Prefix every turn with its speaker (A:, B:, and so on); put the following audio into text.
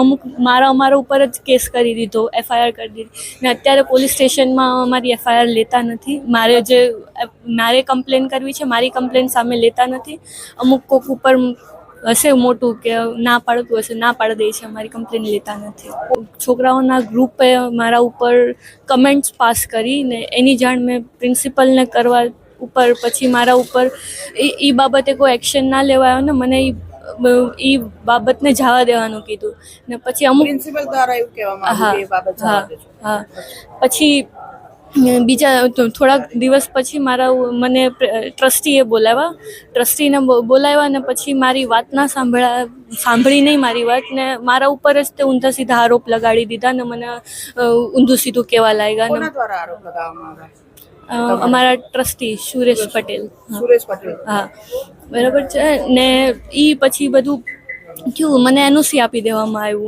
A: અમુક અમારા ઉપર જ કેસ કરી દીધો, એફઆઈઆર કરી દીધી ને અત્યારે પોલીસ સ્ટેશનમાં અમારી એફઆઈઆર લેતા નથી. મારે કમ્પ્લેન કરવી છે, મારી કમ્પ્લેન સામે લેતા નથી. અમુક કોક ઉપર હશે મોટું કે ના પાડતું હશે, ના પાડી દે છે, અમારી કમ્પ્લેન લેતા નથી. છોકરાઓના ગ્રુપે મારા ઉપર કમેન્ટ્સ પાસ કરી ને એની જાણ મેં પ્રિન્સિપલને કરવા ઉપર પછી મારા ઉપર એ બાબતે કોઈ એક્શન ના લેવાયો ને મને એ બાબતને જવા દેવાનું કીધું ને પછી અમુક
B: પ્રિન્સિપલ દ્વારા એવું કહેવામાં આવ્યું કે એ બાબત જવા દેજો.
A: હા પછી બીજા થોડાક દિવસ પછી મને ટ્રસ્ટીને બોલાવ્યા ને પછી મારી વાત ના સાંભળી નહીં મારી વાત ને મારા ઉપર જ તે ઊંધા સીધા આરોપ લગાડી દીધા ને મને ઊંધું સીધું કહેવા લાગ્યા.
B: કોના દ્વારા આરોપ લગાવવામાં આવ્યા?
A: અમારા ટ્રસ્ટી સુરેશ પટેલ. હા બરાબર છે ને. એ પછી બધું થયું, મને એનઓસી આપી દેવામાં આવ્યું.